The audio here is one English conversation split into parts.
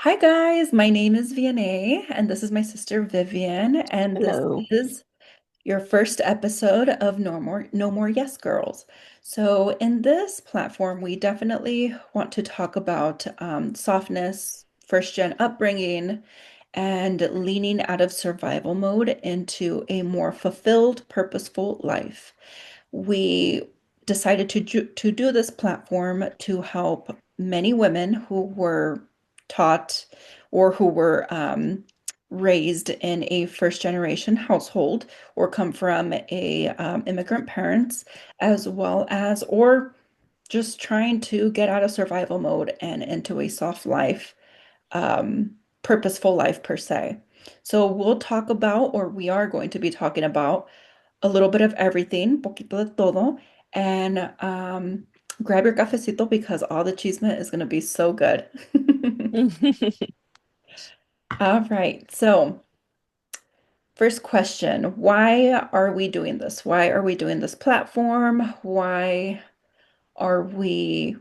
Hi guys, my name is Vieney, and this is my sister Vivian, and this Hello. is your first episode of No More Yes Girls. So in this platform, we definitely want to talk about softness, first gen upbringing, and leaning out of survival mode into a more fulfilled, purposeful life. We decided to do this platform to help many women who were taught or who were raised in a first generation household or come from a immigrant parents, as well as or just trying to get out of survival mode and into a soft life, um, purposeful life per se. So we'll talk about, or we are going to be talking about, a little bit of everything, poquito de todo, and grab your cafecito because all the chisme is going to be so good. All right, so first question, why are we doing this? Why are we doing this platform? Why are we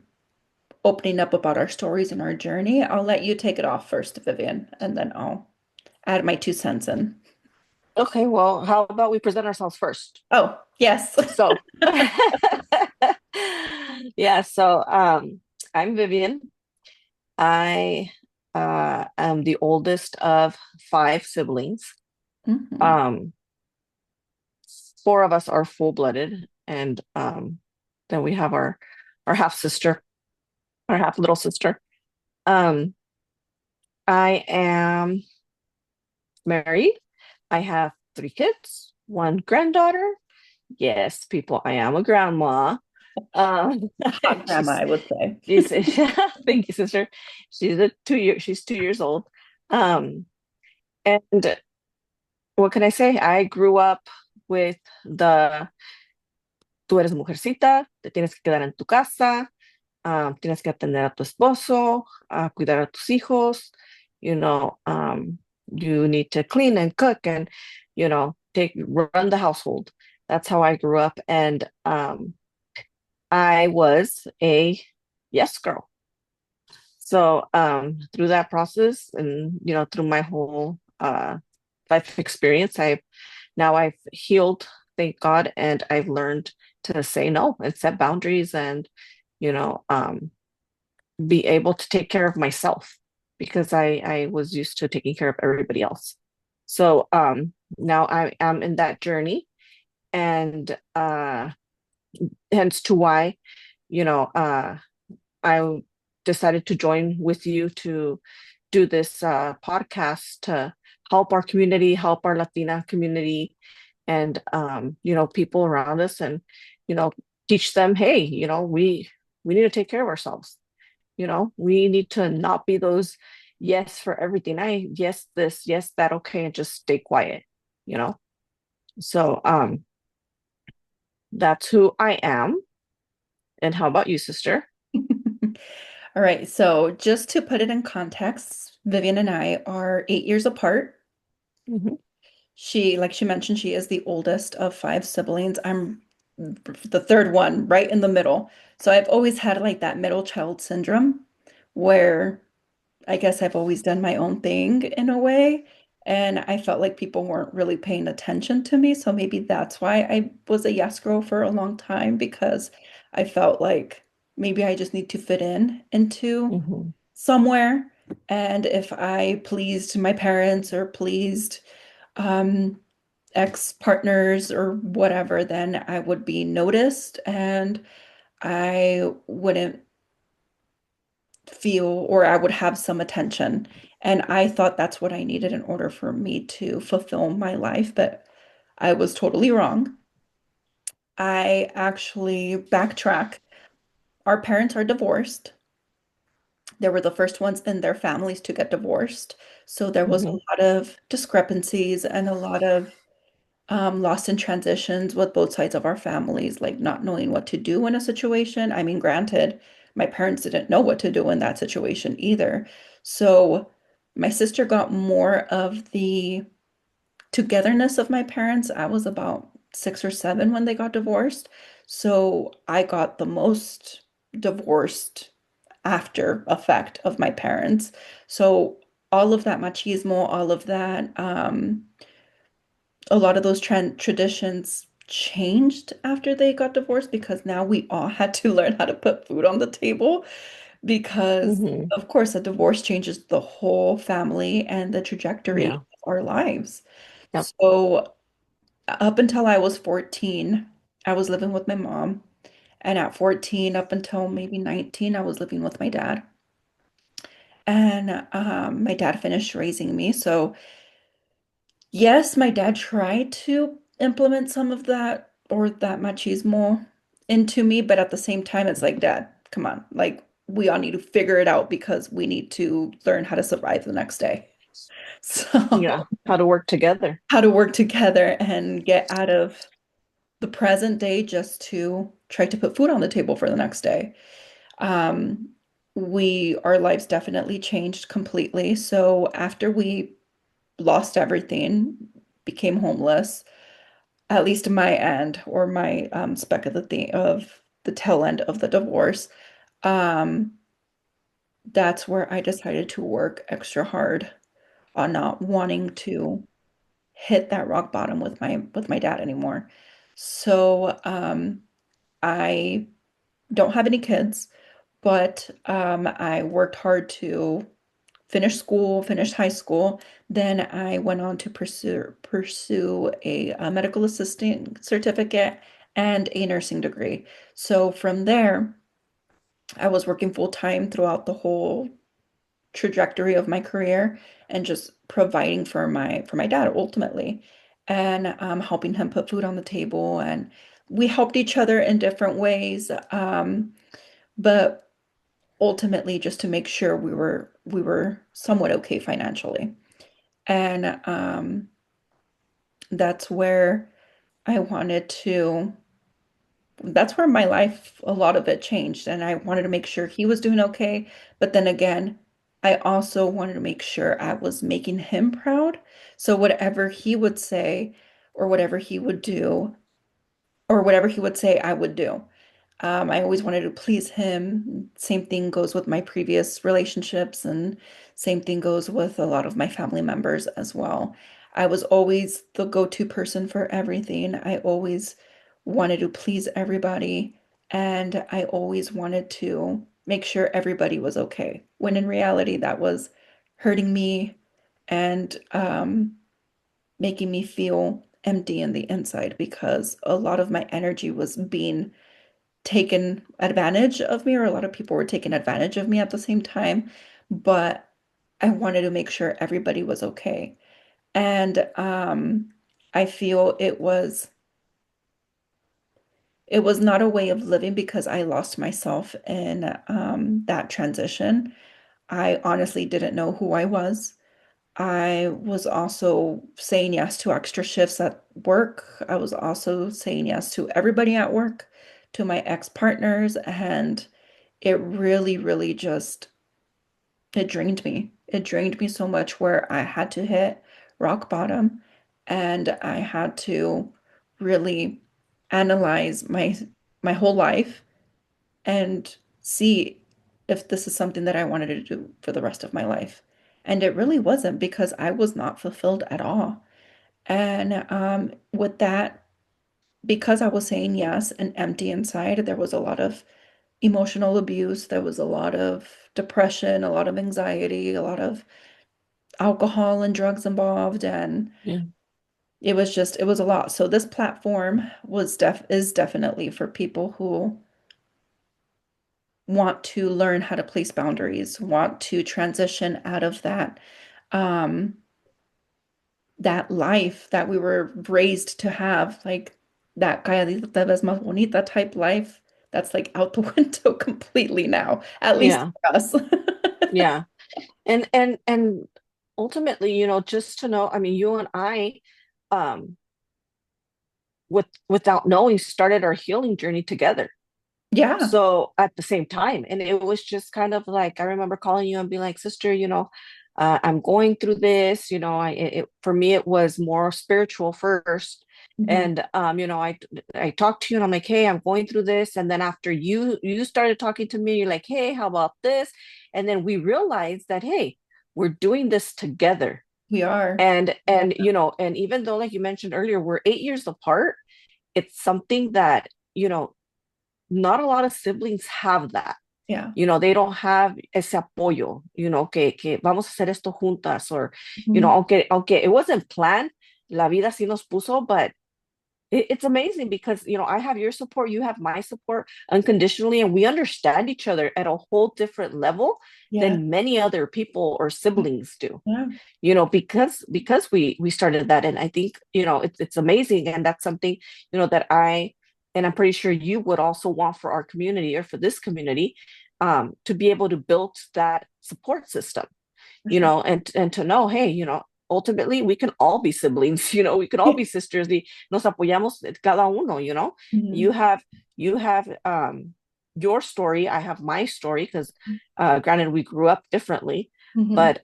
opening up about our stories and our journey? I'll let you take it off first, Vivian, and then I'll add my 2 cents in. Okay, well, how about we present ourselves first? Oh, yes. So, yeah, so I'm Vivian. I am the oldest of five siblings. Mhm. Um, Four of us are full-blooded, and then we have our half sister, our half little sister. Um, I am married. I have three kids, one granddaughter. Yes, people, I am a grandma. Um, Hot grandma, she's I would say. she's thank you, sister. She's 2 years old. Um, and what can I say? I grew up with the tú eres mujercita, te tienes que quedar en tu casa, tienes que atender a tu esposo, a cuidar a tus hijos, you know, you need to clean and cook and, take run the household. That's how I grew up. And I was a yes girl. So through that process and through my whole life experience, I've healed, thank God, and I've learned to say no and set boundaries and you know um, be able to take care of myself because I was used to taking care of everybody else. So now I am in that journey, and hence to why you know I decided to join with you to do this podcast to help our community, help our Latina community, and people around us, and you know, teach them, hey, we need to take care of ourselves. We need to not be those yes for everything. I yes this, yes that, okay, and just stay quiet. You know, so that's who I am. And how about you, sister? All right, so just to put it in context, Vivian and I are 8 years apart. Mhm. Like she mentioned, she is the oldest of five siblings. I'm the third one, right in the middle. So I've always had like that middle child syndrome where I guess I've always done my own thing in a way. And I felt like people weren't really paying attention to me. So maybe that's why I was a yes girl for a long time because I felt like maybe I just need to fit in into Mhm. somewhere. And if I pleased my parents or pleased um, ex-partners or whatever, then I would be noticed and I wouldn't feel or I would have some attention. And I thought that's what I needed in order for me to fulfill my life, but I was totally wrong. I actually backtrack. Our parents are divorced. They were the first ones in their families to get divorced. So there was a Mhm. lot of discrepancies and a lot of lost in transitions with both sides of our families, like not knowing what to do in a situation. I mean, granted, my parents didn't know what to do in that situation either. So my sister got more of the togetherness of my parents. I was about 6 or 7 when they got divorced. So I got the most divorced after effect of my parents. So all of that machismo, all of that, a lot of those traditions changed after they got divorced because now we all had to learn how to put food on the table because, Hmm. of course, a divorce changes the whole family and the trajectory of Yeah. our lives. Yep. So up until I was 14, I was living with my mom. And at 14, up until maybe 19, I was living with my dad. And my dad finished raising me. So, yes, my dad tried to implement some of that or that machismo into me. But at the same time, it's like, Dad, come on. Like, we all need to figure it out because we need to learn how to survive the next day. Yeah. So, How to work together. how to work together and get out of the present day just to try to put food on the table for the next day. Um, our lives definitely changed completely. So after we lost everything, became homeless, at least my end or my speck of the tail end of the divorce, um, that's where I decided to work extra hard on not wanting to hit that rock bottom with my dad anymore. So I don't have any kids, but I worked hard to finish school, finish high school. Then I went on to pursue a medical assistant certificate and a nursing degree. So from there, I was working full time throughout the whole trajectory of my career and just providing for my dad ultimately, and helping him put food on the table. And we helped each other in different ways, but ultimately just to make sure we were somewhat okay financially. And that's where I wanted to, that's where my life, a lot of it changed. And I wanted to make sure he was doing okay. But then again, I also wanted to make sure I was making him proud. So whatever he would say or whatever he would do, or whatever he would say, I would do. I always wanted to please him. Same thing goes with my previous relationships, and same thing goes with a lot of my family members as well. I was always the go-to person for everything. I always wanted to please everybody, and I always wanted to make sure everybody was okay. When in reality, that was hurting me and making me feel empty in the inside because a lot of my energy was being taken advantage of me, or a lot of people were taking advantage of me at the same time, but I wanted to make sure everybody was okay. And I feel it was not a way of living because I lost myself in that transition. I honestly didn't know who I was. I was also saying yes to extra shifts at work. I was also saying yes to everybody at work, to my ex-partners, and it really, really just it drained me. It drained me so much where I had to hit rock bottom and I had to really analyze my whole life and see if this is something that I wanted to do for the rest of my life. And it really wasn't because I was not fulfilled at all. And with that, because I was saying yes and empty inside, there was a lot of emotional abuse. There was a lot of depression, a lot of anxiety, a lot of alcohol and drugs involved. And Yeah. it was a lot. So this platform is definitely for people who want to learn how to place boundaries, want to transition out of um that life that we were raised to have, like that Calladita te ves más bonita type life. That's like out the window completely now, at least Yeah. for us. Yeah. And ultimately, just to know, I mean, you and I, um, without knowing, started our healing journey together. Yeah. So at the same time, and it was just kind of like I remember calling you and being like, sister, I'm going through this. For me, it was more spiritual first, Mhm. And I talked to you and I'm like, hey, I'm going through this. And then after you started talking to me, you're like, hey, how about this? And then we realized that, hey, we're doing this together. We are. Yeah. And even though, like you mentioned earlier, we're 8 years apart, it's something that, not a lot of siblings have that. Yeah. They don't have ese apoyo, que vamos a hacer esto juntas, or, Mhm. aunque it wasn't planned, la vida sí nos puso, but it's amazing because, I have your support, you have my support unconditionally, and we understand each other at a whole different level Yeah. than many other people or siblings do. Yeah. Because we started that, and I think, it's amazing, and that's something, that and I'm pretty sure you would also want for our community or for this community, to be able to build that support system, For sure. and to know, hey, ultimately we can all be siblings, we can all be sisters, y nos apoyamos cada uno, you Mhm. have you have your story, I have my story, because granted we grew up differently, Mhm. but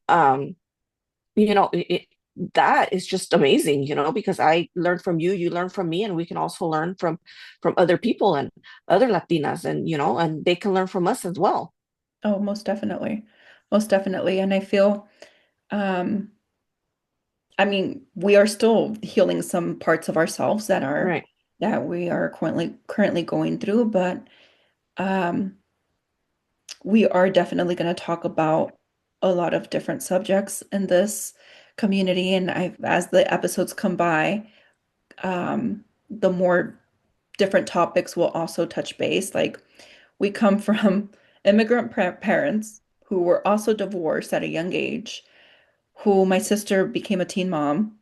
that is just amazing, because I learned from you, you learn from me, and we can also learn from other people and other Latinas, and and they can learn from us as well. Oh, most definitely. Most definitely. And I feel, um, I mean, we are still healing some parts of ourselves Right. that we are currently going through, but um, we are definitely going to talk about a lot of different subjects in this community. And as the episodes come by, the more different topics will also touch base. Like we come from immigrant parents who were also divorced at a young age, who my sister became a teen mom,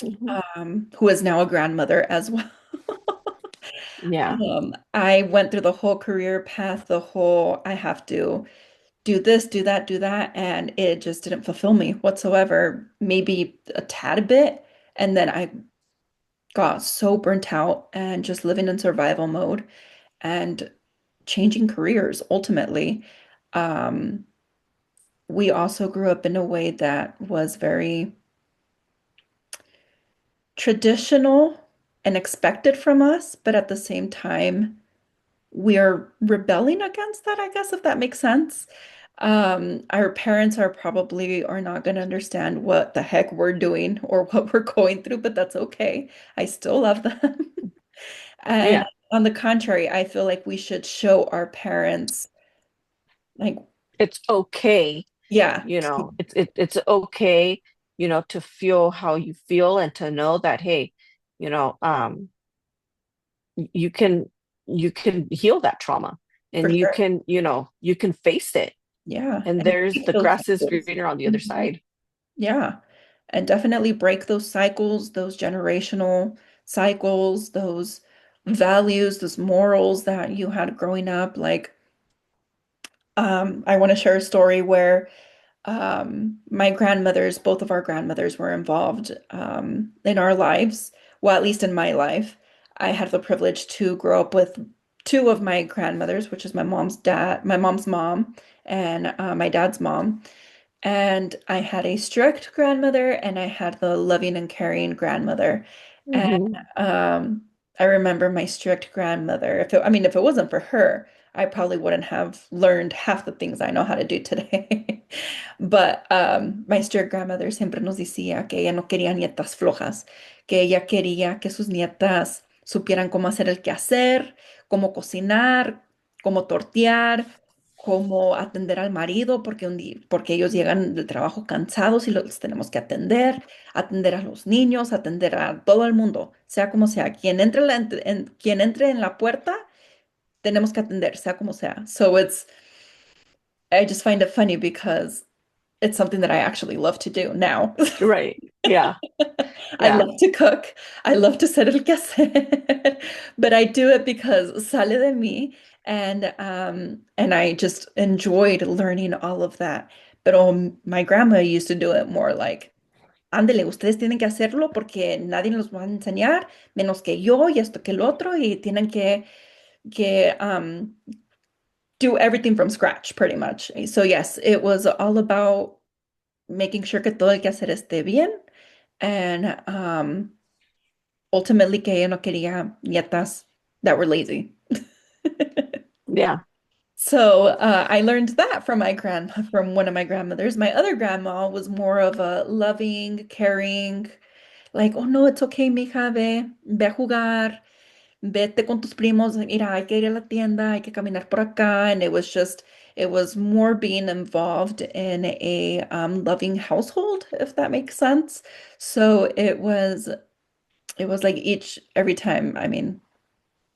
Mhm. who is now a grandmother as well. Yeah. I went through the whole career path, the whole I have to do this, do that, and it just didn't fulfill me whatsoever, maybe a tad bit. And then I got so burnt out and just living in survival mode and changing careers ultimately. Um, we also grew up in a way that was very traditional and expected from us, but at the same time, we are rebelling against that, I guess, if that makes sense. Our parents are not going to understand what the heck we're doing or what we're going through, but that's okay. I still love them. And Yeah. on the contrary, I feel like we should show our parents, like, It's okay, yeah, it's okay, to feel how you feel, and to know that, hey, you know um you can heal that trauma, for and sure. you can face it, Yeah. and And there's break the those grass is cycles. greener on the other Mhm. side. Yeah. And definitely break those cycles, those generational cycles, those values, those morals that you had growing up. Like, I want to share a story where my grandmothers, both of our grandmothers were involved in our lives. Well, at least in my life. I had the privilege to grow up with two of my grandmothers, which is my mom's mom, and my dad's mom. And I had a strict grandmother and I had the loving and caring grandmother. And Hmm. um, I remember my strict grandmother. If it wasn't for her, I probably wouldn't have learned half the things I know how to do today. But my strict grandmother siempre nos decía que ella no quería nietas flojas, que ella quería que sus nietas supieran cómo hacer el quehacer, cómo cocinar, cómo tortear, cómo atender al marido, porque ellos llegan del trabajo cansados y los tenemos que atender a los niños, atender a todo el mundo, sea como sea. Quien entre en la puerta, tenemos que atender, sea como sea. I just find it funny because it's something that I actually love to do now. Right. Yeah. I Yeah. love to cook. I love to hacer el quehacer, but I do it because sale de mí, and I just enjoyed learning all of that. But my grandma used to do it more like, ándele, ustedes tienen que hacerlo porque nadie nos va a enseñar, menos que yo y esto que el otro, y tienen que do everything from scratch, pretty much. So yes, it was all about making sure que todo el quehacer esté bien, and ultimately que ella no quería nietas that were lazy. Yeah. So I learned that from from one of my grandmothers. My other grandma was more of a loving, caring, like, oh no, it's okay, mija, ve a jugar, vete con tus primos, mira, hay que ir a la tienda, hay que caminar por acá. And it was more being involved in a loving household, if that makes sense. So it was like every time, I mean,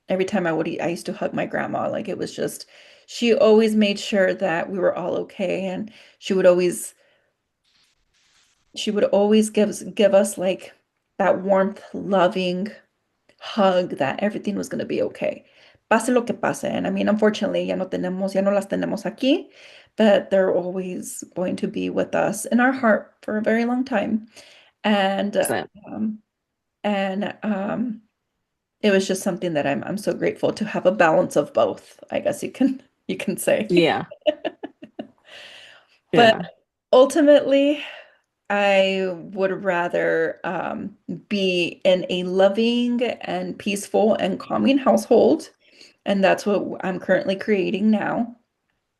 every time I would eat, I used to hug my grandma. Like it was just, she always made sure that we were all okay. And she would always, she would always give us like that warmth, loving hug that everything was going to be okay. Pase lo que pase. And I mean, unfortunately, ya no las tenemos aquí, but they're always going to be with us in our heart for a very long time. And, So, um, and it was just something that I'm so grateful to have a balance of both, I guess you can say. yeah. But Yeah. ultimately, I would rather be in a loving and peaceful and calming household, and that's what I'm currently creating now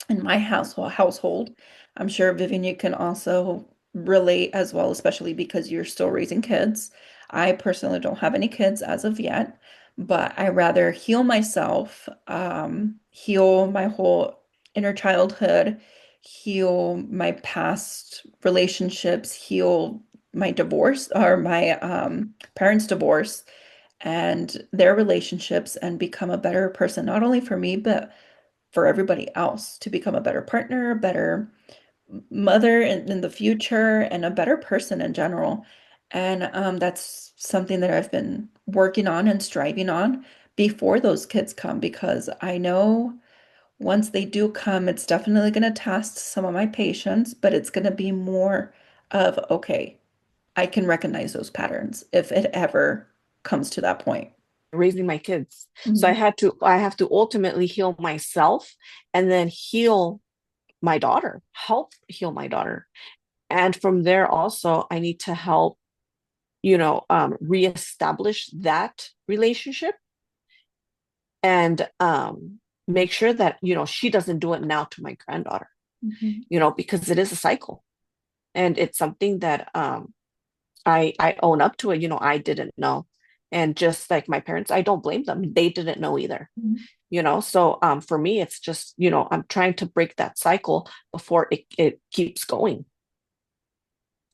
in my household. I'm sure Vivian, you can also relate as well, especially because you're still raising kids. I personally don't have any kids as of yet, but I rather heal myself, heal my whole inner childhood, heal my past relationships, heal my divorce or my parents' divorce and their relationships and become a better person, not only for me, but for everybody else to become a better partner, a better mother in the future, and a better person in general. And that's something that I've been working on and striving on before those kids come because I know once they do come, it's definitely going to test some of my patience, but it's going to be more of, okay, I can recognize those patterns if it ever comes to that point. Raising my kids. So Mhm. I have to ultimately heal myself and then heal my daughter, help heal my daughter. And from there also, I need to help, reestablish that relationship and make sure that, she doesn't do it now to my granddaughter, Mhm. because it is a cycle. And it's something that I own up to it. I didn't know. And just like my parents, I don't blame them. They didn't know either. Mhm. So for me, it's just, I'm trying to break that cycle before it keeps going.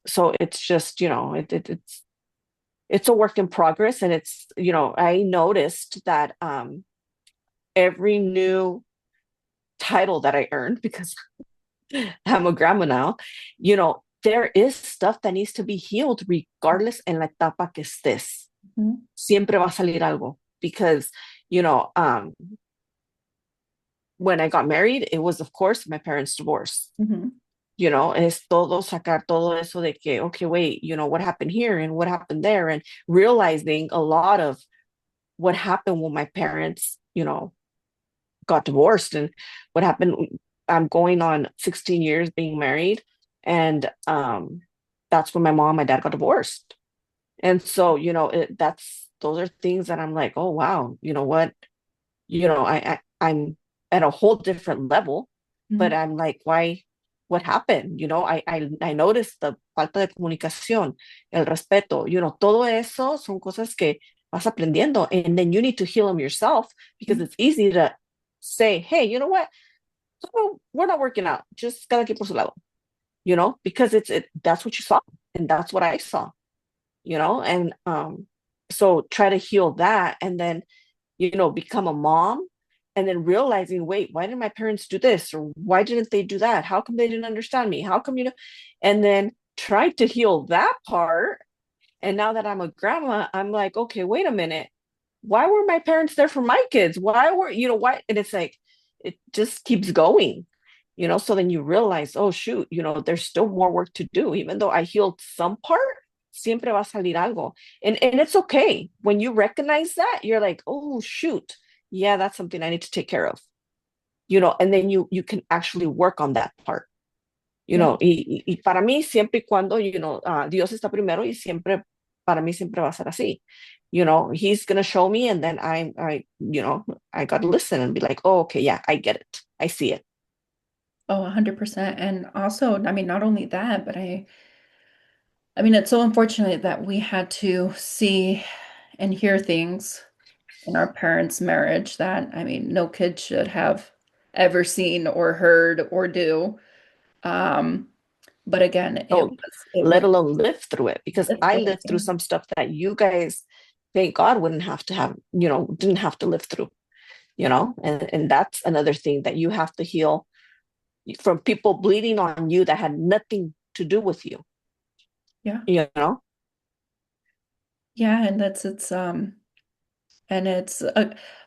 So it's just, it's a work in progress. And it's, I noticed that every new title that I earned, because I'm a grandma now, there is stuff that needs to be healed regardless en la etapa que estés. Mhm. Siempre va a salir algo because, you know, um, when I got married, it was, of course, my parents' divorce. Mhm. Es todo sacar todo eso de que, okay, wait, what happened here and what happened there, and realizing a lot of what happened when my parents, got divorced and what happened. I'm going on 16 years being married, and that's when my mom and my dad got divorced. And so, that's those are things that I'm like, oh wow, you know what? I'm at a whole different level, but Mhm. I'm like, why? What happened? I noticed the falta de comunicación, el respeto, todo eso son cosas que vas aprendiendo, and then you need to heal them yourself because Mhm. it's easy to say, hey, you know what? So we're not working out. Just cada quien por su lado, because that's what you saw, and that's what I saw, and so try to heal that, and then become a mom, and then realizing, wait, why did my parents do this? Or why didn't they do that? How come they didn't understand me? How come, and then try to heal that part. And now that I'm a grandma, I'm like, okay, wait a minute. Why were my parents there for my kids? Why were, why? And it's like, it just keeps going, so then you realize, oh, shoot, there's still more work to do. Even though I healed some part, siempre va a salir algo. And it's okay. When you recognize that, you're like, oh, shoot, yeah, that's something I need to take care of, and then you can actually work on that part. Yeah. Y para mí, siempre y cuando, Dios está primero y siempre para mí siempre va a ser así. You know, he's gonna show me, and then I gotta listen and be like, oh, okay, yeah, I get it. I see it. Oh, 100%. And also, I mean, not only that, but I mean, it's so unfortunate that we had to see and hear things in our parents' marriage that, I mean, no kid should have ever seen or heard or do. Um, but again, Oh, it let was alone live through it, because live I through it. lived through some stuff that you guys, thank God, wouldn't have to have, didn't have to live through, and that's another thing that you have to heal from people bleeding on you that had nothing to do with you, Yeah. you know? Yeah, and it's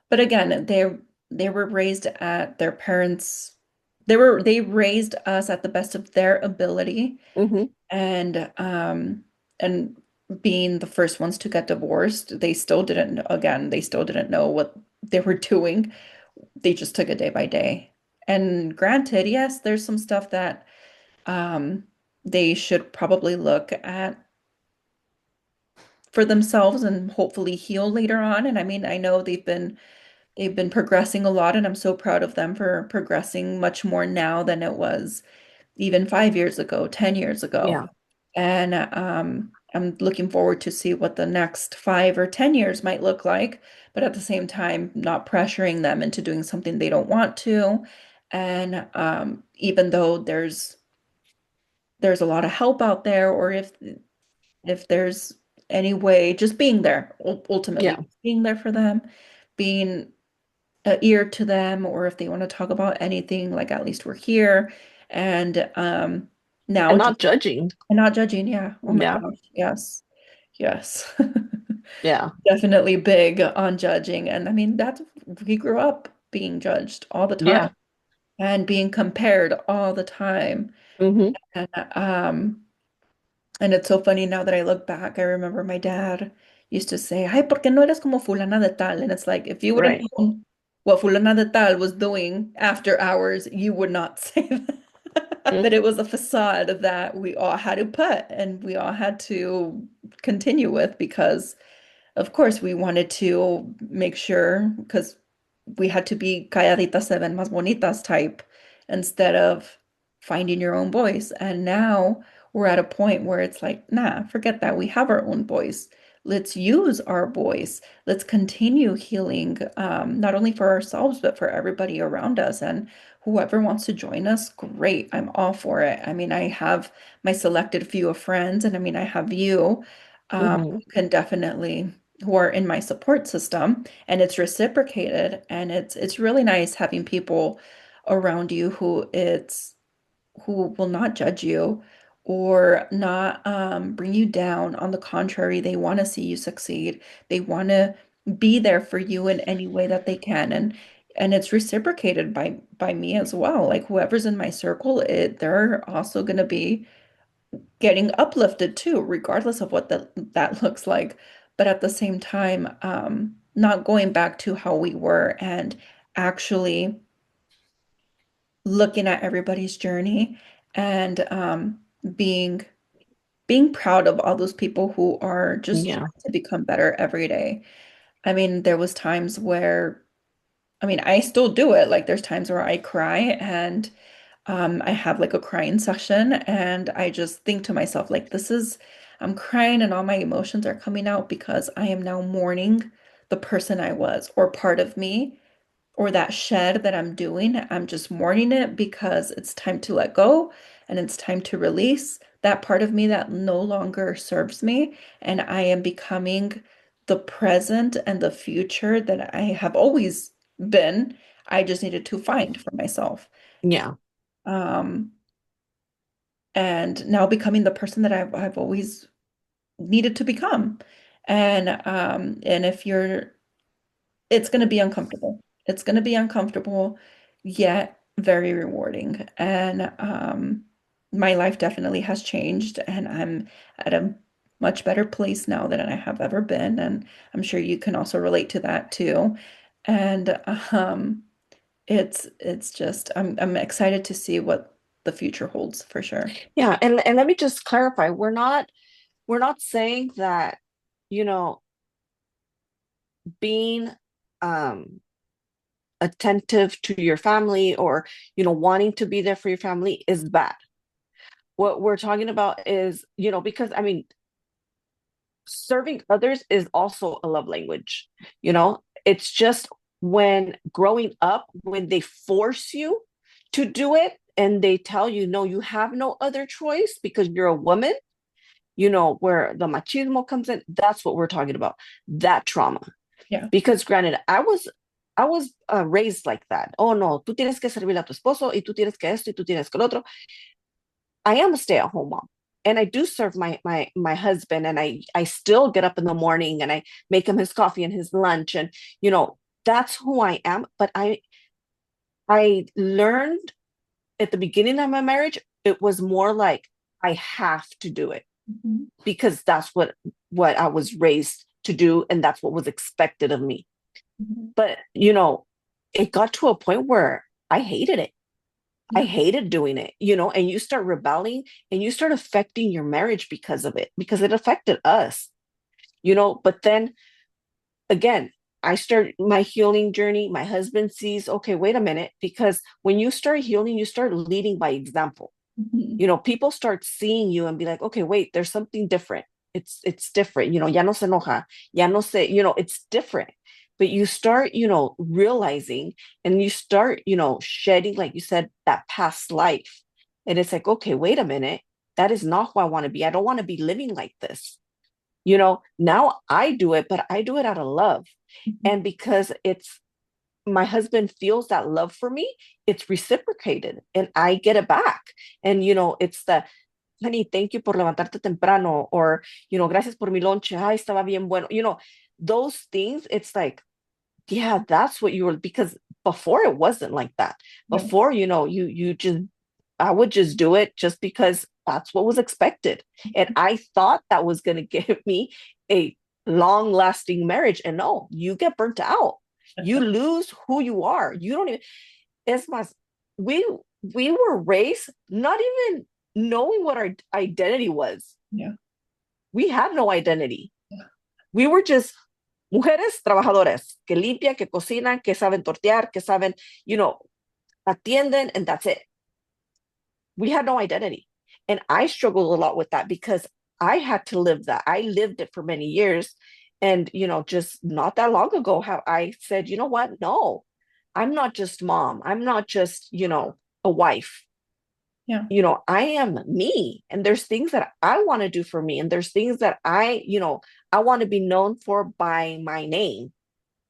but again, they were raised at their parents they raised us at the best of their ability Hmm. and and being the first ones to get divorced, they still didn't know what they were doing. They just took it day by day. And granted, yes, there's some stuff that um they should probably look at for themselves and hopefully heal later on. And I mean, I know they've been progressing a lot, and I'm so proud of them for progressing much more now than it was even 5 years ago, 10 years ago. Yeah. And I'm looking forward to see what the next 5 or 10 years might look like, but at the same time, not pressuring them into doing something they don't want to. And even though there's a lot of help out there, or if there's any way, just being there, ultimately Yeah. being there for them, being an ear to them, or if they want to talk about anything, like at least we're here. And now And just not judging. and not judging. Yeah. Oh my Yeah. gosh. Yes. Yes. Yeah. Definitely big on judging. And I mean, we grew up being judged all the time Yeah. and being compared all the time. Hmm. And and it's so funny now that I look back. I remember my dad used to say, "Ay, ¿por qué no eres como fulana de tal?" And it's like, if you would have Right. known what fulana de tal was doing after hours, you would not say that. But it was a facade that we all had to put and we all had to continue with because of course, we wanted to make sure because we had to be calladitas se ven más bonitas type instead of finding your own voice. And now we're at a point where it's like, nah, forget that. We have our own voice. Let's use our voice. Let's continue healing, not only for ourselves, but for everybody around us. And whoever wants to join us, great. I'm all for it. I mean, I have my selected few of friends, and I mean, I have you. Hmm. You can definitely who are in my support system, and it's reciprocated, and it's really nice having people around you who will not judge you or not bring you down. On the contrary, they want to see you succeed. They want to be there for you in any way that they can, and it's reciprocated by me as well. Like whoever's in my circle, they're also going to be getting uplifted too, regardless of what that looks like. But at the same time, not going back to how we were and actually looking at everybody's journey and being being proud of all those people who are just Yeah. trying to become better every day. I mean, there was times where, I mean, I still do it. Like there's times where I cry and I have like a crying session and I just think to myself, like, I'm crying and all my emotions are coming out because I am now mourning the person I was or part of me or that shed that I'm doing. I'm just mourning it because it's time to let go and it's time to release that part of me that no longer serves me. And I am becoming the present and the future that I have always been. I just needed to find for myself. Yeah. Um, and now becoming the person that I've always needed to become. And if you're it's going to be uncomfortable. It's going to be uncomfortable, yet very rewarding. And my life definitely has changed, and I'm at a much better place now than I have ever been. And I'm sure you can also relate to that too. And it's just I'm excited to see what the future holds for sure. Yeah. And let me just clarify, we're not saying that you know, being um attentive to your family, or wanting to be there for your family is bad. What we're talking about is, because I mean, serving others is also a love language. It's just when growing up, when they force you to do it and they tell you, no, you have no other choice because you're a woman, where the machismo comes in. That's what we're talking about, that trauma. Yeah. Because granted, I was raised like that. Oh no, tú tienes que servir a tu esposo y tú tienes que esto y tú tienes que lo otro. I am a stay-at-home mom, and I do serve my husband, and I still get up in the morning and I make him his coffee and his lunch, and that's who I am. But I learned at the beginning of my marriage, it was more like I have to do it Mhm. because that's what I was raised to do, and that's what was expected of me. Mhm. But it got to a point where I hated it. I Yeah. hated doing it, and you start rebelling and you start affecting your marriage because of it, because it affected us, but then again, I start my healing journey. My husband sees, okay, wait a minute, because when you start healing, you start leading by example. Mhm. People start seeing you and be like, okay, wait, there's something different. It's different. Ya no se enoja, ya no se, it's different. But you start, realizing, and you start, shedding, like you said, that past life. And it's like, okay, wait a minute. That is not who I want to be. I don't want to be living like this. Now I do it, but I do it out of love. Mhm. And because it's my husband feels that love for me, it's reciprocated and I get it back. And it's the, honey, thank you por levantarte temprano, or gracias por mi lonche, ay, estaba bien bueno, those things. It's like, yeah, that's what you were, because before it wasn't like that. Yeah. Before, you just, I would just do it just because that's what was expected. And I thought that was going to give me a long lasting marriage. And no, you get burnt out. You lose who you are. You don't even, es más, we, we were raised not even knowing what our identity was. Yeah. We had no identity. We were just mujeres trabajadoras que limpian, que cocinan, que saben tortear, que saben, you know, atienden, and that's it. We had no identity. And I struggled a lot with that because I had to live that. I lived it for many years. And, just not that long ago, how I said, you know what? No, I'm not just mom. I'm not just, a wife. Yeah. I am me. And there's things that I want to do for me. And there's things that I want to be known for by my name,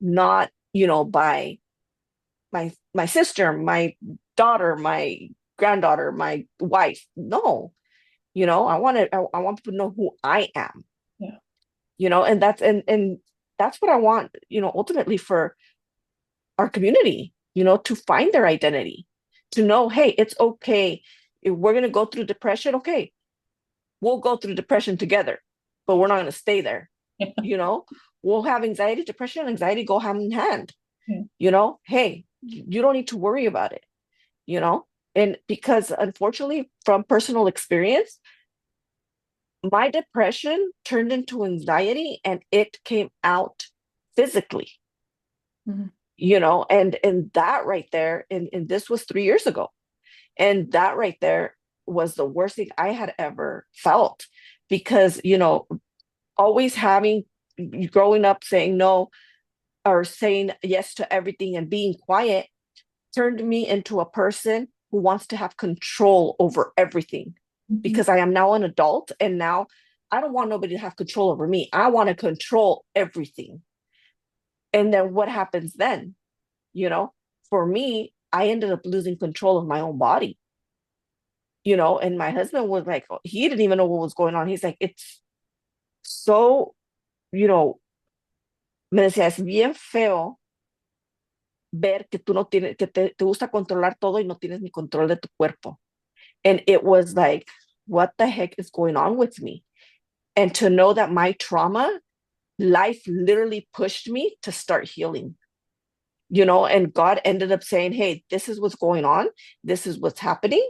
not, by my sister, my daughter, my granddaughter, my wife. No, I want people to know who I am, Yeah. and that's what I want, ultimately for our community, to find their identity, to know, hey, it's okay. If we're gonna go through depression, okay, we'll go through depression together, but we're not gonna stay there, you know. We'll have anxiety, depression, and anxiety go hand in hand, Yeah. hey, you don't need to worry about it, you know? And because unfortunately, from personal experience, my depression turned into anxiety and it came out physically, Mhm. and that right there, and this was 3 years ago. And that right there was the worst thing I had ever felt because, always having growing up saying no or saying yes to everything and being quiet turned me into a person who wants to have control over everything Mhm. because I am now an adult and now I don't want nobody to have control over me. I want to control everything. And then what happens then? You know, for me, I ended up losing control of my own body, and my husband was like, he didn't even know what was going on. He's like, it's so, you know, me decía, es bien feo ver que tú no tienes, que te gusta controlar todo y no tienes ni control de tu cuerpo. And it was like, what the heck is going on with me? And to know that my trauma, life literally pushed me to start healing, and God ended up saying, hey, this is what's going on. This is what's happening.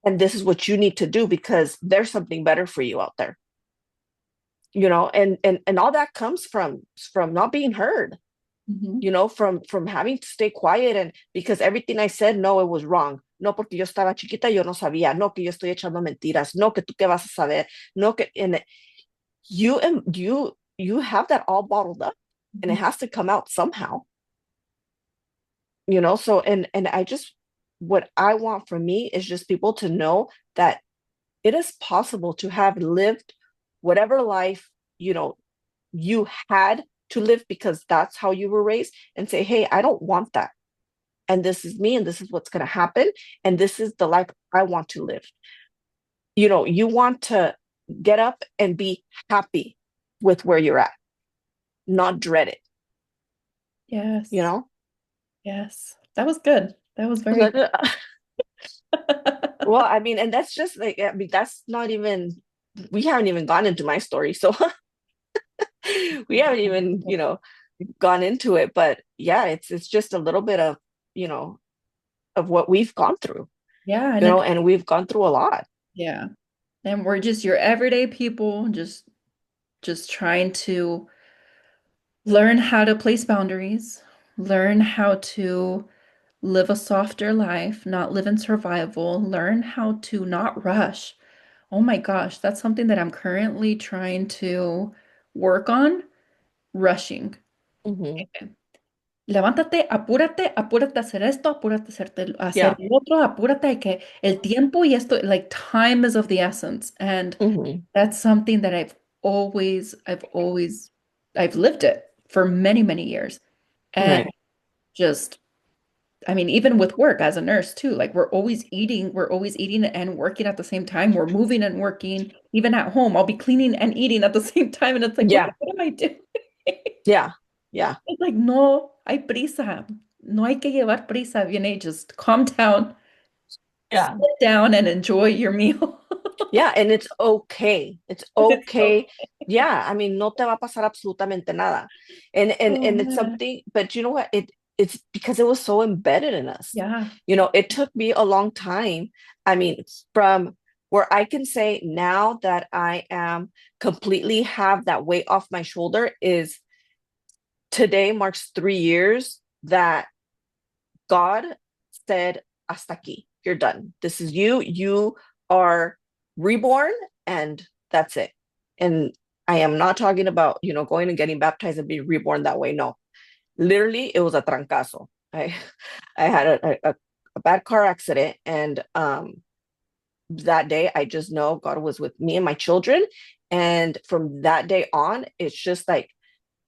And this is what you need to do because there's something better for you out there, and all that comes from not being heard, Mhm. from having to stay quiet, and because everything I said, no, it was wrong. No, porque yo estaba chiquita, yo no sabía. No, que yo estoy echando mentiras. No, que tú qué vas a saber. No, que and you have that all bottled up, and it Mhm. has to come out somehow. So and I just what I want from me is just people to know that it is possible to have lived whatever life you had to live because that's how you were raised, and say, hey, I don't want that, and this is me, and this is what's going to happen, and this is the life I want to live. You want to get up and be happy with where you're at, not dread it you Yes. know Yes. That was good. That was very well, good. I mean, and that's just like, I mean, that's not even, we haven't even gone into my story, so we haven't even gone into it, but yeah, it's just a little bit of you know of what we've gone through, Yeah, and it, and we've gone through a lot. yeah. And we're just your everyday people, just trying to learn how to place boundaries, learn how to live a softer life, not live in survival, learn how to not rush. Oh my gosh, that's something that I'm currently trying to work on, rushing. Hmm. Levántate, apúrate, apúrate a hacer esto, apúrate a hacer Yeah. el otro, apúrate a que el tiempo y esto, like time is of the essence. And Hmm. that's something that I've lived it for many, many years. And Right. just, I mean, even with work as a nurse too, like we're always eating and working at the same time. We're moving and working. Even at home, I'll be cleaning and eating at the same time. And it's like, Yeah. what am I doing? Yeah. Yeah. It's like, no, hay prisa. No hay que llevar prisa. Viene, just calm down, sit Yeah. down and enjoy your meal. Yeah, and it's okay. It's It's so, okay. Yeah, I mean, no te va a pasar absolutamente nada. oh And it's man. something, but you know what? It's because it was so embedded in us. Yeah. It took me a long time. I mean, from where I can say now that I am completely have that weight off my shoulder is today marks 3 years that God said, hasta aquí, you're done. This is you. You are reborn, and that's it. And I am not talking about, going and getting baptized and being reborn that way. No, literally, it was a trancazo. I had a bad car accident, and that day, I just know God was with me and my children. And from that day on, it's just like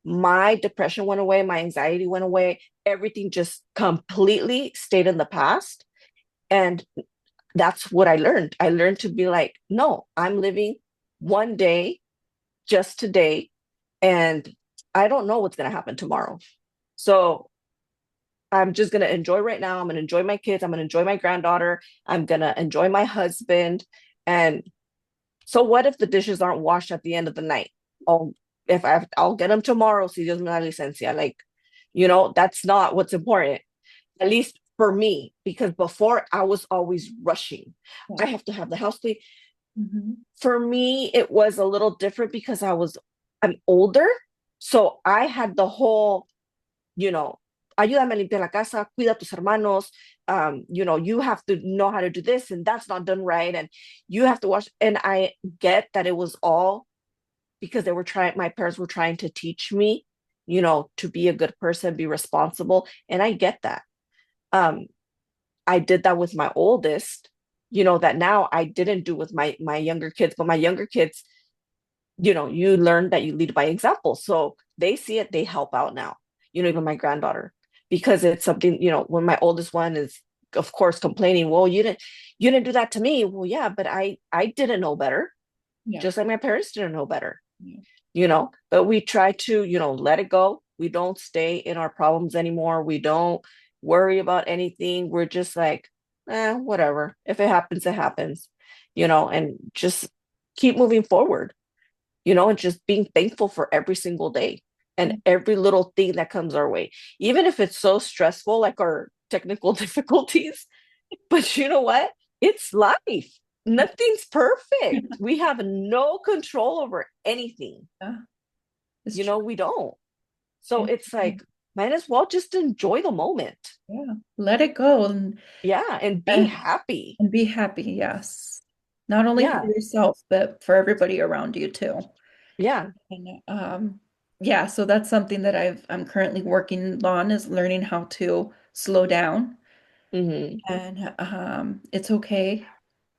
my depression went away, my anxiety went away, everything just completely stayed in the past. And that's what I learned. I learned to be like, no, I'm living one day, just today, and I don't know what's going to happen tomorrow. So I'm just going to enjoy right now. I'm going to enjoy my kids. I'm going to enjoy my granddaughter. I'm going to enjoy my husband. And so what if the dishes aren't washed at the end of the night? I'll I'll get them tomorrow. Si Dios me da licencia. Like, that's not what's important. At least for me, because before I was always rushing. Yeah. I have to have the house clean. Mhm. For me, it was a little different because I'm older. So I had the whole, you know, ayúdame a limpiar la casa, cuida a tus hermanos. You have to know how to do this, and that's not done right. And you have to wash. And I get that it was all because my parents were trying to teach me, to be a good person, be responsible. And I get that. Um, I did that with my oldest, that now I didn't do with my younger kids, but my younger kids, you learn that you lead by example. So they see it, they help out now, even my granddaughter, because it's something, when my oldest one is, of course, complaining, well, you didn't do that to me. Well, yeah, but I didn't know better, Yeah. just like my parents didn't know better, Yeah. but we try to, let it go. We don't stay in our problems anymore. We don't worry about anything. We're just like, whatever. If it happens, it happens, and just keep moving forward, and just being thankful for every single day and Yeah. every little thing that comes our way, even if it's so stressful, like our technical difficulties. But you know what? It's life. Nothing's perfect. We have no control over anything. Yeah, it's You true. know, we don't. So It's it's true. like, might as well just enjoy the moment. Yeah. Let it go Yeah, and be and happy. and be happy. Yes. Not only for Yeah, yourself, but for everybody around you too. yeah. And yeah, so that's something that I'm currently working on is learning how to slow down. Hmm. And it's okay.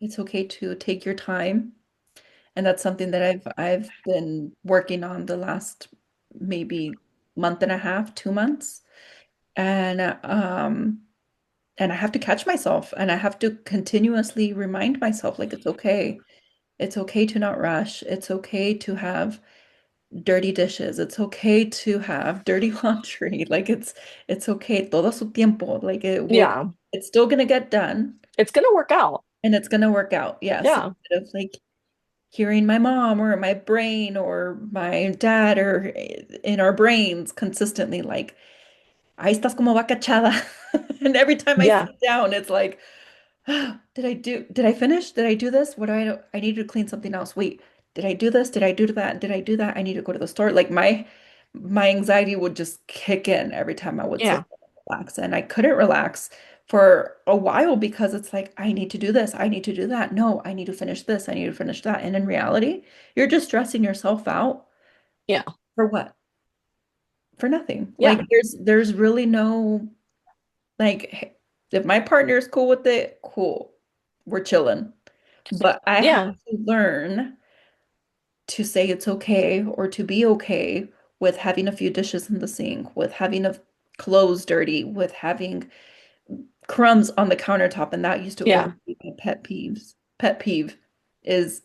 It's okay to take your time. And that's something that I've been working on the last maybe month and a half, 2 months. And and I have to catch myself and I have to continuously remind myself like it's okay. It's okay to not rush. It's okay to have dirty dishes. It's okay to have dirty laundry. Like it's okay. Todo su tiempo. Like Yeah, it's still gonna get done it's gonna work out. and it's gonna work out. Yes. Yeah, Instead of like hearing my mom or my brain or my dad or in our brains consistently like, ahí estás como vaca echada. And every time I yeah, sit down, it's like, did I finish? Did I do this? What do I do? I need to clean something else. Wait, did I do this? Did I do that? Did I do that? I need to go to the store. Like my anxiety would just kick in every time I would sit yeah, down and relax. And I couldn't relax for a while because it's like, I need to do this. I need to do that. No, I need to finish this. I need to finish that. And in reality, you're just stressing yourself out yeah, for what? For nothing. Like yeah, there's really no like if my partner is cool with it, cool. We're chilling. But I have yeah, to learn to say it's okay or to be okay with having a few dishes in the sink, with having a clothes dirty, with having crumbs on the countertop. And that used to always yeah, be my pet peeves. Pet peeve is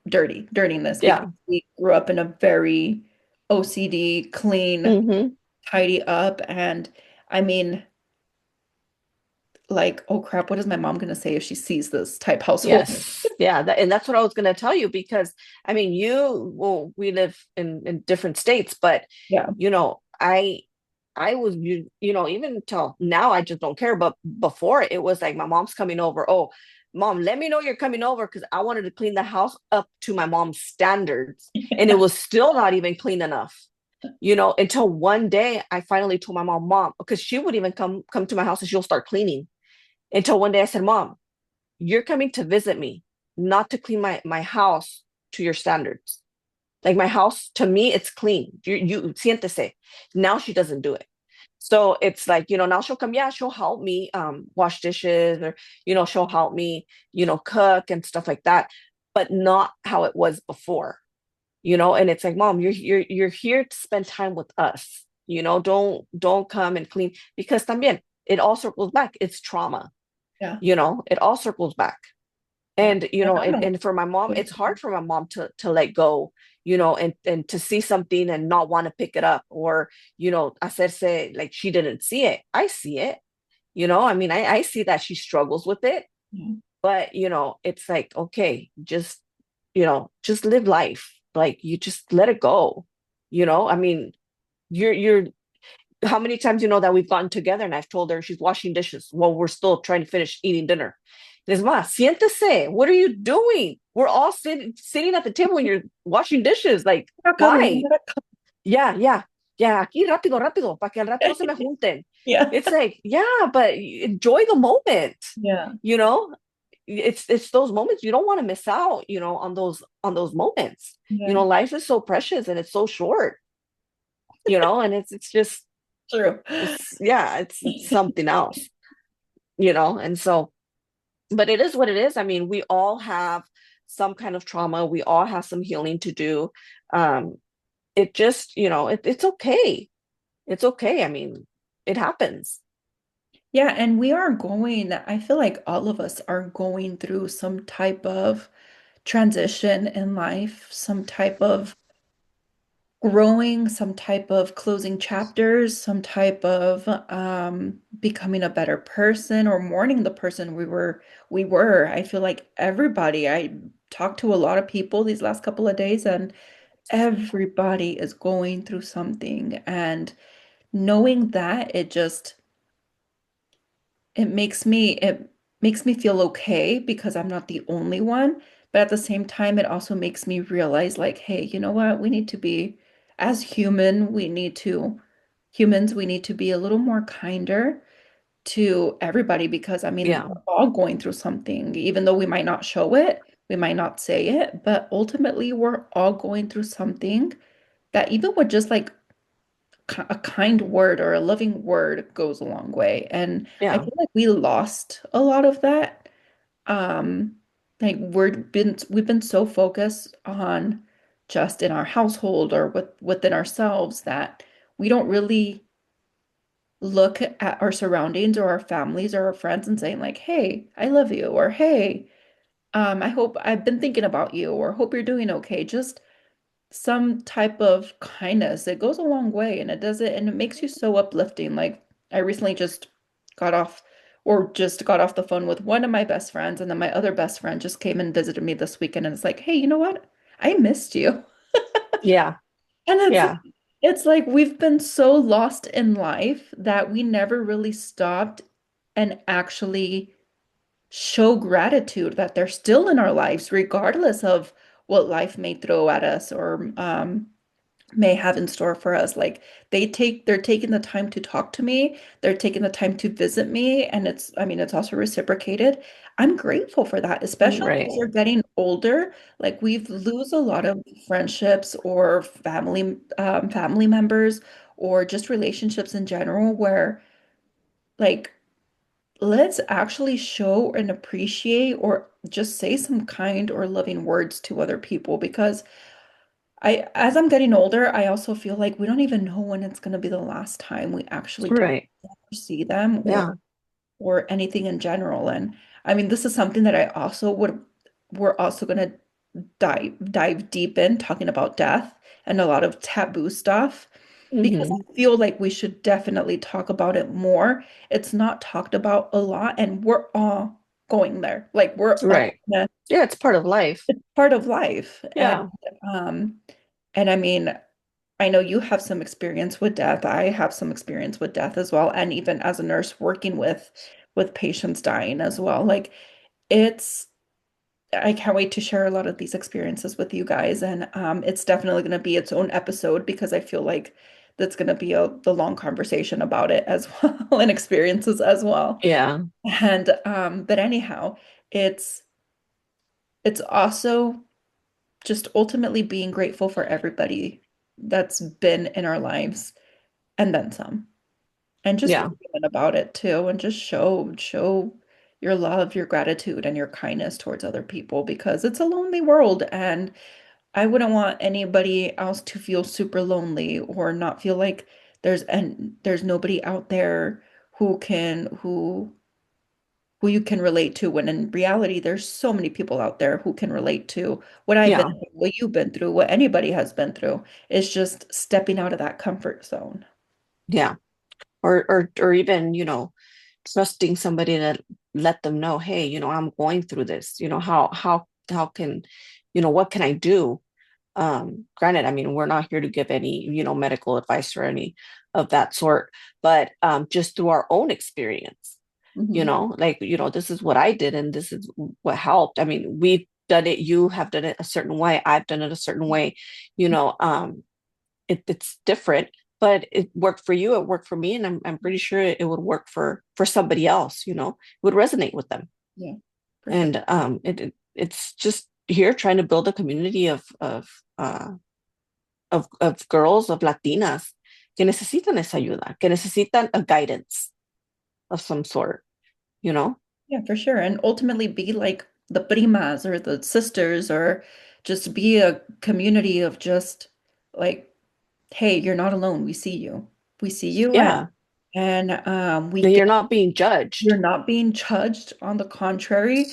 dirtiness, because yeah. we grew up in a very OCD, clean, Hmm. tidy up. And I mean, like, oh crap, what is my mom gonna say if she sees this type household? Yes. Yeah. And that's what I was going to tell you because I mean, well, we live in different states, but Yeah. you know, I was, even till now, I just don't care. But before it was like my mom's coming over. Oh, mom, let me know you're coming over because I wanted to clean the house up to my mom's standards. And it was still not even clean enough, until one day I finally told my mom, because she would even come to my house and she'll start cleaning. Until one day I said, Mom, you're coming to visit me, not to clean my house to your standards. Like my house, to me, it's clean. You siéntese. Now she doesn't do it. So it's like, now she'll come, yeah, she'll help me wash dishes or, she'll help me, cook and stuff like that, but not how it was before. And it's like, Mom, you're here to spend time with us. Don't come and clean because también it all circles back. It's trauma, Yeah. it all circles back. Yeah. And And I don't and for my mom, it's hard for my mom to let go, and to see something and not want to pick it up, or hacerse like she didn't see it. I see it. I mean, I see that she struggles with it, know. but it's like, okay, just live life. Like you just let it go. I mean, you're how many times that we've gotten together and I've told her she's washing dishes while we're still trying to finish eating dinner. There's más, siéntese. What are you doing? We're all sitting at the table when you're washing dishes. Like, No acabo, why? no acabo. Yeah, yeah, yeah. Aquí rápido, rápido, para que al rato no se me junten. Yeah. It's like, yeah, but enjoy the moment. Yeah. You know, it's those moments you don't want to miss out. On those moments. Yeah. Life is so precious and it's so short. And it's just True. it's yeah, it's something else. And so, but it is what it is. I mean, we all have some kind of trauma. We all have some healing to do. Um, it just, it's okay. It's okay. I mean, it happens. Yeah, and we are going, I feel like all of us are going through some type of transition in life, some type of growing, some type of closing chapters, some type of becoming a better person or mourning the person we were. I feel like everybody, I talked to a lot of people these last couple of days and everybody is going through something. And knowing that it makes me it makes me feel okay because I'm not the only one. But at the same time, it also makes me realize like, hey, you know what? We need to be, as humans, we need to be a little more kinder to everybody because I mean, Yeah. we're all going through something, even though we might not show it, we might not say it, but ultimately we're all going through something that even with just like a kind word or a loving word goes a long way. And I Yeah. feel like we lost a lot of that. Um, like we've been so focused on just in our household or within ourselves that we don't really look at our surroundings or our families or our friends and saying like, "Hey, I love you," or "Hey, I hope I've been thinking about you," or "Hope you're doing okay." Just some type of kindness. It goes a long way and it does it and it makes you so uplifting. Like I recently got off just got off the phone with one of my best friends and then my other best friend just came and visited me this weekend and it's like, "Hey, you know what? I missed you." Yeah. And Yeah. it's like we've been so lost in life that we never really stopped and actually show gratitude that they're still in our lives, regardless of what life may throw at us or may have in store for us. Like they're taking the time to talk to me, they're taking the time to visit me, and I mean, it's also reciprocated. I'm grateful for that, especially Right. as you're getting older. Like we've lose a lot of friendships or family members or just relationships in general where like let's actually show and appreciate or just say some kind or loving words to other people because as I'm getting older, I also feel like we don't even know when it's going to be the last time we actually talk Right. or see them Yeah. or anything in general. And I mean, this is something that we're also going to dive deep in talking about death and a lot of taboo stuff because Hmm. I feel like we should definitely talk about it more. It's not talked about a lot, and we're all going there. Like we're all Right. Yeah, it's part of life. part of life. Yeah. Um and I mean, I know you have some experience with death. I have some experience with death as well. And even as a nurse working with patients dying as well. Like it's I can't wait to share a lot of these experiences with you guys. And it's definitely going to be its own episode because I feel like that's going to be the long conversation about it as well and experiences as well. Yeah. And but anyhow, it's it's also just ultimately being grateful for everybody that's been in our lives and then some. And just be Yeah. open about it too and just show your love, your gratitude and your kindness towards other people because it's a lonely world and I wouldn't want anybody else to feel super lonely or not feel like there's nobody out there who you can relate to when in reality there's so many people out there who can relate to what I've been Yeah. through, what you've been through, what anybody has been through. It's just stepping out of that comfort zone. Yeah. Or even, trusting somebody to let them know, hey, I'm going through this. How can, what can I do? Granted, I mean, we're not here to give any, medical advice or any of that sort, but just through our own experience, Hmm. like, this is what I did and this is what helped. I mean, we've done it, you have done it a certain way, I've done it a certain way, you know, um, it's different, but it worked for you, it worked for me, and I'm pretty sure it would work for somebody else, it would resonate with them. Yeah, for sure. And it's just here trying to build a community of girls, of Latinas que necesitan esa ayuda, que necesitan a guidance of some sort, you know? Yeah, for sure. And ultimately be like the primas or the sisters or just be a community of just like, hey, you're not alone. We see you. We see you Yeah. and we That get you're not being you're judged. not being judged. On the contrary,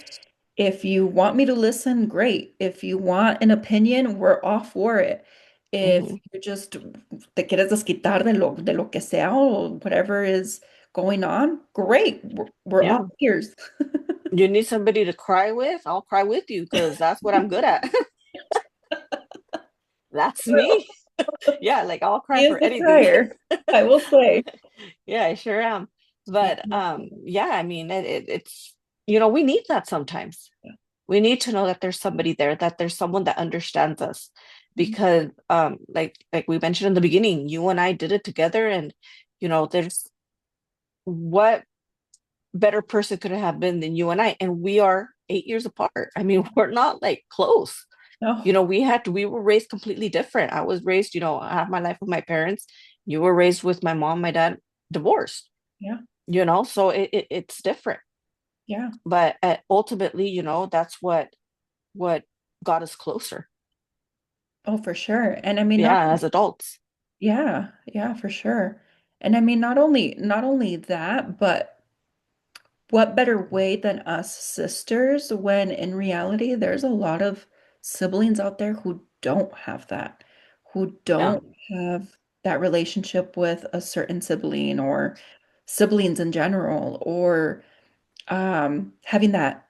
if you want me to listen, great. If you want an opinion, we're all for it. If Hmm. you just te quieres desquitar de lo que sea or whatever is going on, great. We're all Yeah. ears. You need somebody to cry with? I'll cry with you because that's what I'm good at. That's me. Yeah, like I'll cry He is for a anything. crier, I will say. Yeah, I sure am. Yeah. But yeah, I mean, it's. we need that sometimes. We need to know that there's somebody there, that there's someone that understands us. Mhm. Because like we mentioned in the beginning, you and I did it together, and there's what better person could it have been than you and I? And we are 8 years apart. I mean, we're not like close. No. We were raised completely different. I was raised, I have my life with my parents. You were raised with my mom, my dad, divorced, Yeah. so it's different. Yeah. But ultimately, that's what got us closer. Oh, for sure. And I mean, not, Yeah, as adults. yeah, yeah, for sure. And I mean, not only that, but what better way than us sisters when in reality there's a lot of siblings out there who don't have that, who Yeah. don't have that relationship with a certain sibling or siblings in general, or having that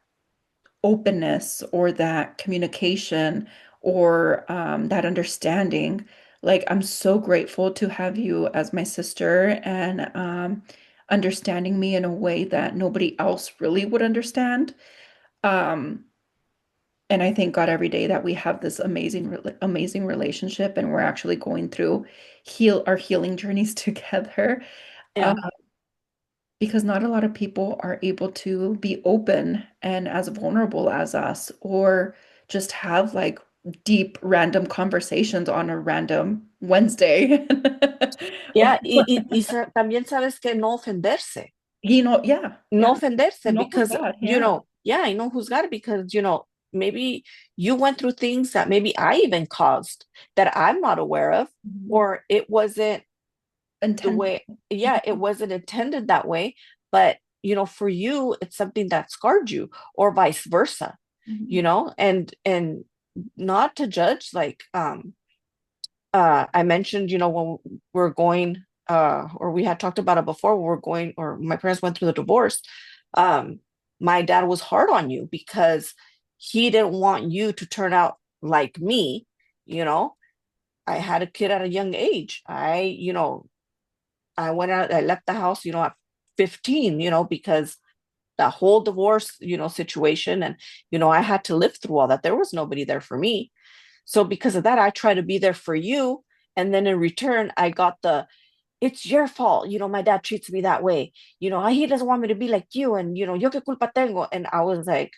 openness or that communication or that understanding. Like, I'm so grateful to have you as my sister and understanding me in a way that nobody else really would understand. Um, and I thank God every day that we have this amazing relationship and we're actually going through our healing journeys together. Uh, Yeah. because not a lot of people are able to be open and as vulnerable as us, or just have like deep random conversations on a random Wednesday. Yeah, también sabes que no ofenderse. Yeah, No yeah, ofenderse no because, juzgar, yeah. yeah, I know who's got it because, maybe you went through things that maybe I even caused that I'm not aware of, Mhm. or it wasn't the Intentional. way, yeah, it wasn't intended that way. But, for you, it's something that scarred you, or vice versa, Mhm. and not to judge, like, I mentioned, when we're going, or we had talked about it before, when we're going, or my parents went through the divorce. Um, my dad was hard on you because he didn't want you to turn out like me. You know, I had a kid at a young age. I went out, I left the house, at 15, because that whole divorce, situation. And, I had to live through all that. There was nobody there for me. So because of that, I try to be there for you. And then in return, I got it's your fault. My dad treats me that way. He doesn't want me to be like you. And, yo qué culpa tengo. And I was like,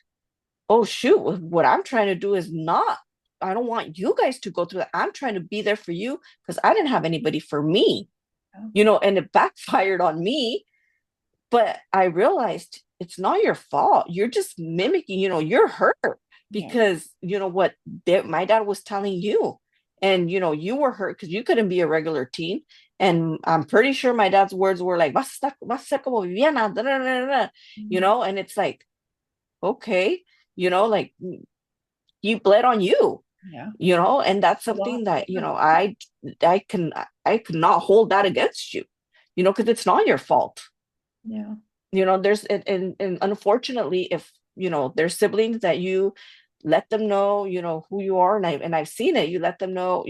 oh, shoot, what I'm trying to do is not, I don't want you guys to go through that. I'm trying to be there for you because I didn't have anybody for me, and it backfired on me. But I realized it's not your fault. You're just mimicking, you're hurt Yeah. because what my dad was telling you. And you were hurt because you couldn't be a regular teen. And I'm pretty sure my dad's words were like, vas a ser como Viviana, da, da, da, da, Mhm. and it's like, okay, like he bled on you, Yeah. and that's A lot. something that, Yeah. I could not hold that against you, because it's not your fault. Yeah. There's and unfortunately, if there's siblings that you let them know who you are, and I've seen it, you let them know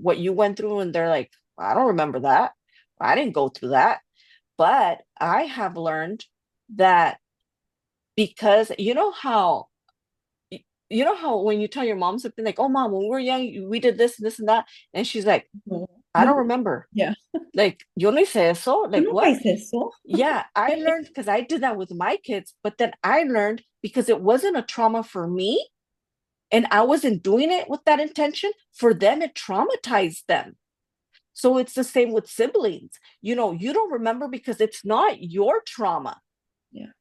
what you went through, and they're like, I don't remember that, I didn't go through that. But I have learned that, because you know how when you tell your mom something like, oh mom, when we were young we did this and that, and she's like, No. I No. don't remember. Yeah. Like, yo no hice eso, Tú like nunca what? hice eso. Yeah, I learned because I did that with my kids, but then I learned because it wasn't a trauma for me, and I wasn't doing it with that intention. For them, it traumatized them. So it's the same with siblings. You don't remember because it's not your trauma. Yeah.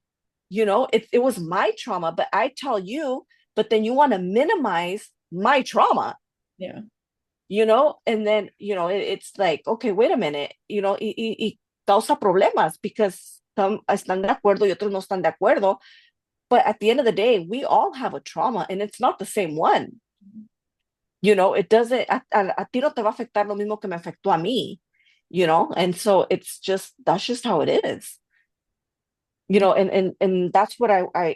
It was my trauma, but I tell you, but then you want to minimize my trauma, Yeah. and then, it's like, okay, wait a minute, y causa problemas because some están de acuerdo y otros no están de acuerdo. But at the end of the day, we all have a trauma, and it's not the same one. It doesn't, a ti no te va a afectar lo mismo que me afectó a mí, and so that's just how it is. And that's what I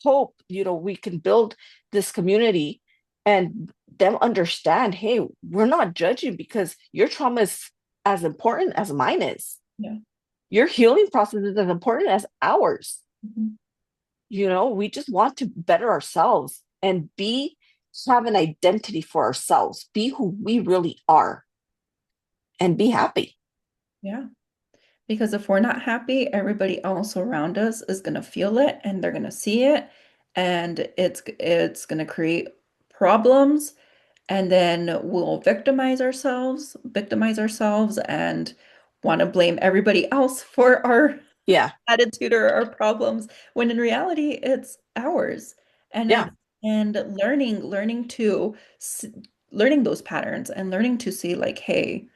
hope, we can build this community, and them understand, hey, we're not judging because your trauma is as important as mine is. Yeah. Your healing process is as important as ours. Mhm. we just want to better ourselves and have an identity for ourselves, be who we really are, and be happy. Yeah. Because if we're not happy, everybody else around us is going to feel it and they're going to see it and it's going to create problems and then we'll victimize ourselves and want to blame everybody else for our Yeah, attitude or our problems when in reality it's ours. And yeah, and learning to learning those patterns and learning to see like, hey,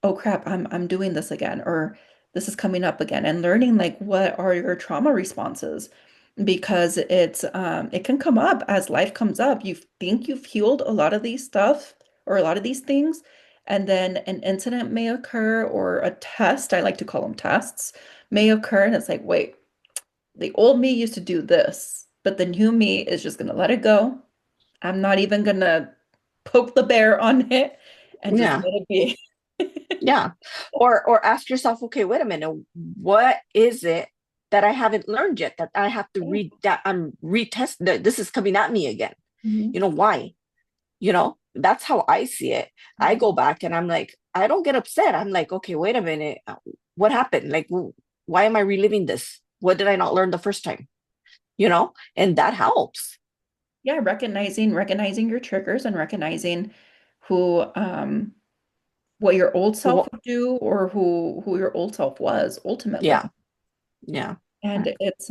oh crap, I'm doing this again, or this is coming up again, and learning like what are your trauma responses because it can come up as life comes up. You think you've healed a lot of these stuff or a lot of these things, and then an incident may occur or a test, I like to call them tests, may occur, and it's like, wait, the old me used to do this, but the new me is just gonna let it go. I'm not even gonna poke the bear on it and just yeah, let it be. yeah. Or ask yourself, okay, wait a minute, what is it that I haven't learned yet that I have to read, that I'm retest that this is coming at me again? Mhm. Why? That's how I see it. I Yeah. go back and I'm like, I don't get upset. I'm like, okay, wait a minute. What happened? Like, why am I reliving this? What did I not learn the first time? And that helps. Yeah, recognizing your triggers and recognizing who what your old self Well, would do or who your old self was ultimately. yeah, yeah. And it's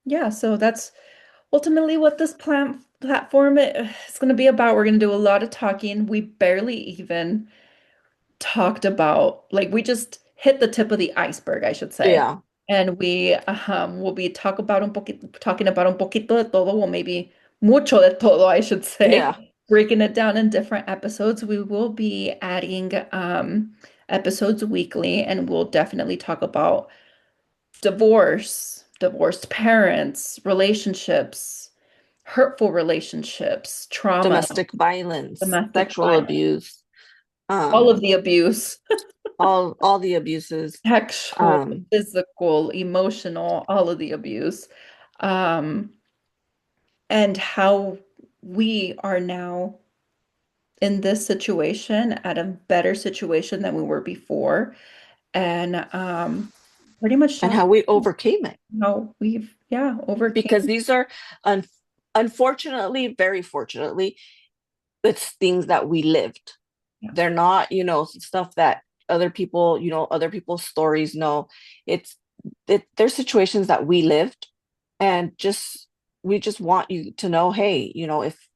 yeah, so that's ultimately what this platform is going to be about. We're going to do a lot of talking. We barely even talked about like we just hit the tip of the iceberg, I should say. Yeah. And we will be talking about un poquito de todo, well maybe mucho de todo, I should Yeah. say, breaking it down in different episodes. We will be adding episodes weekly and we'll definitely talk about divorce, divorced parents, relationships, hurtful relationships, trauma, Domestic violence, domestic sexual violence, abuse, all of um, the abuse. all the abuses. Sexual, Um, physical, emotional, all of the abuse. Um, and how we are now in this situation at a better situation than we were before. And pretty much and talk how we overcame it. how we've, yeah, Because overcame. these are un unfortunately, very fortunately, it's things that we lived. Yeah. They're not, stuff that other people's stories. No, it's there's situations that we lived, and we just want you to know, hey, if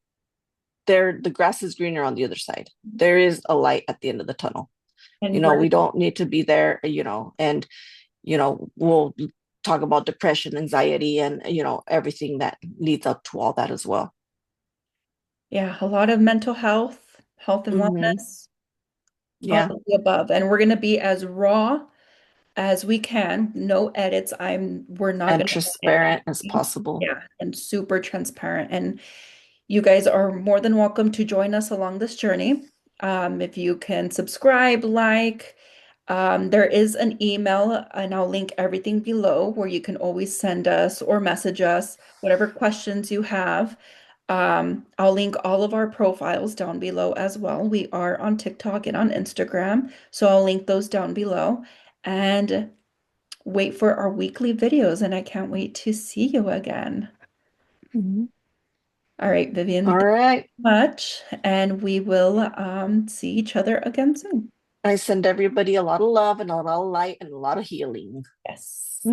the grass is greener on the other side. There is a light at the end of the tunnel. And we're, We don't need to be there, and we'll talk about depression, anxiety, and everything that leads up to all that as well. yeah, a lot of mental health, health and Hmm. wellness, all Yeah, of the above. And we're going to be as raw as we can. No edits. We're not and going to edit transparent as anything. possible. Yeah, and super transparent. And you guys are more than welcome to join us along this journey. If you can subscribe, like, there is an email, and I'll link everything below where you can always send us or message us whatever questions you have. I'll link all of our profiles down below as well. We are on TikTok and on Instagram, so I'll link those down below. And wait for our weekly videos, and I can't wait to see you again. Mhm. All right, Vivian, All thank you right. so much, and we will see each other again soon. I send everybody a lot of love and a lot of light and a lot of healing. Yes.